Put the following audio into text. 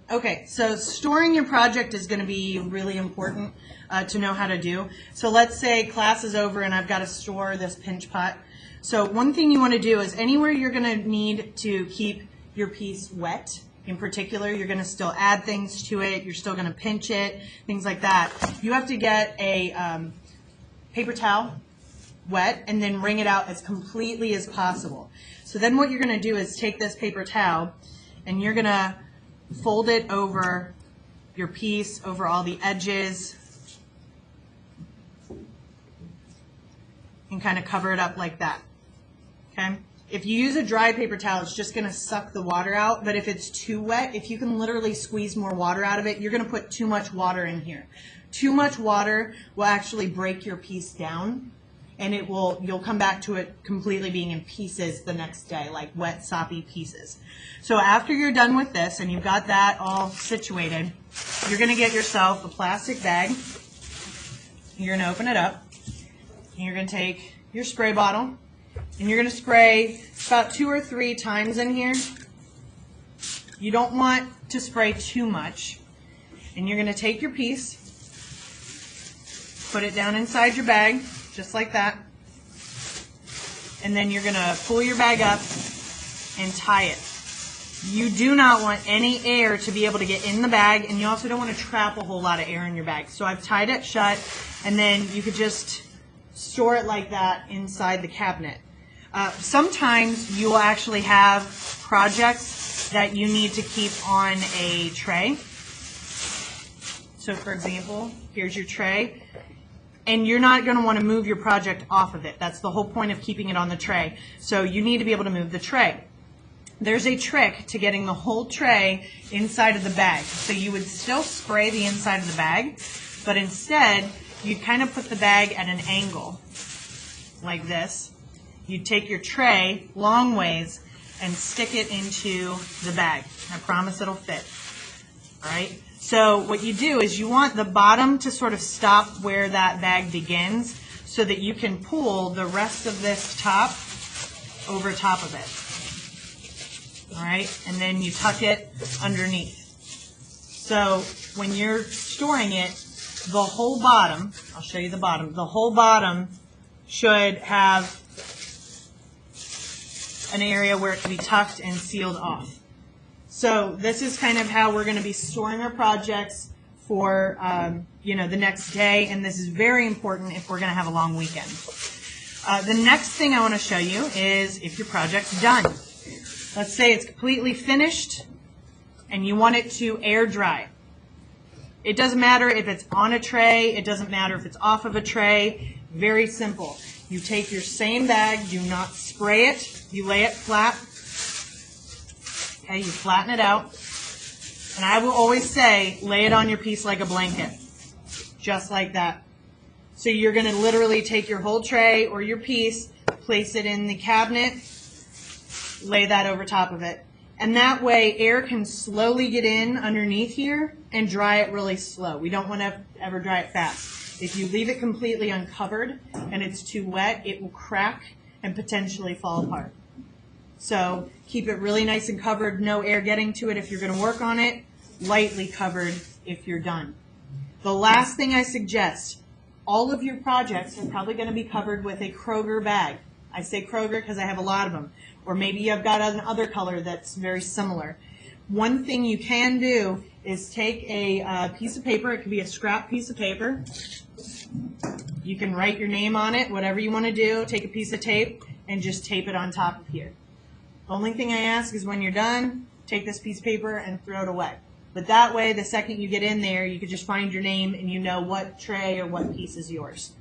Okay, so storing your project is going to be really important to know how to do. So let's say class is over and I've got to store this pinch pot. So one thing you want to do is anywhere you're going to need to keep your piece wet, in particular, you're going to still add things to it, you're still going to pinch it, things like that. You have to get a paper towel wet and then wring it out as completely as possible. So then what you're going to do is take this paper towel and you're going to fold it over your piece, over all the edges, and kind of cover it up like that. Okay? If you use a dry paper towel, it's just going to suck the water out, but if it's too wet, if you can literally squeeze more water out of it, you're going to put too much water in here. Too much water will actually break your piece down, and you'll come back to it completely being in pieces the next day, like wet, soppy pieces. So after you're done with this and you've got that all situated, you're going to get yourself a plastic bag. You're going to open it up, and you're going to take your spray bottle, and you're going to spray about 2 or 3 times in here. You don't want to spray too much. And you're going to take your piece, put it down inside your bag, just like that. And then you're going to pull your bag up and tie it. You do not want any air to be able to get in the bag, and you also don't want to trap a whole lot of air in your bag. So I've tied it shut, and then you could just store it like that inside the cabinet. Sometimes you will actually have projects that you need to keep on a tray. So for example, here's your tray. And you're not going to want to move your project off of it. That's the whole point of keeping it on the tray. So you need to be able to move the tray. There's a trick to getting the whole tray inside of the bag. So you would still spray the inside of the bag, but instead you'd kind of put the bag at an angle like this. You'd take your tray long ways and stick it into the bag. I promise it'll fit. All right? So what you do is you want the bottom to sort of stop where that bag begins so that you can pull the rest of this top over top of it. All right? And then you tuck it underneath. So when you're storing it, the whole bottom, I'll show you the whole bottom should have an area where it can be tucked and sealed off. So this is kind of how we're going to be storing our projects for the next day, and this is very important if we're going to have a long weekend. The next thing I want to show you is if your project's done. Let's say it's completely finished and you want it to air dry. It doesn't matter if it's on a tray, it doesn't matter if it's off of a tray. Very simple. You take your same bag, do not spray it, you lay it flat. Okay, you flatten it out. And I will always say, lay it on your piece like a blanket. Just like that. So you're going to literally take your whole tray or your piece, place it in the cabinet, lay that over top of it. And that way air can slowly get in underneath here and dry it really slow. We don't want to ever dry it fast. If you leave it completely uncovered and it's too wet, it will crack and potentially fall apart. So keep it really nice and covered, no air getting to it if you're going to work on it, lightly covered if you're done. The last thing I suggest, all of your projects are probably going to be covered with a Kroger bag. I say Kroger because I have a lot of them. Or maybe you've got another color that's very similar. One thing you can do is take a piece of paper. It could be a scrap piece of paper. You can write your name on it, whatever you want to do. Take a piece of tape and just tape it on top of here. The only thing I ask is when you're done, take this piece of paper and throw it away. But that way, the second you get in there, you can just find your name and you know what tray or what piece is yours.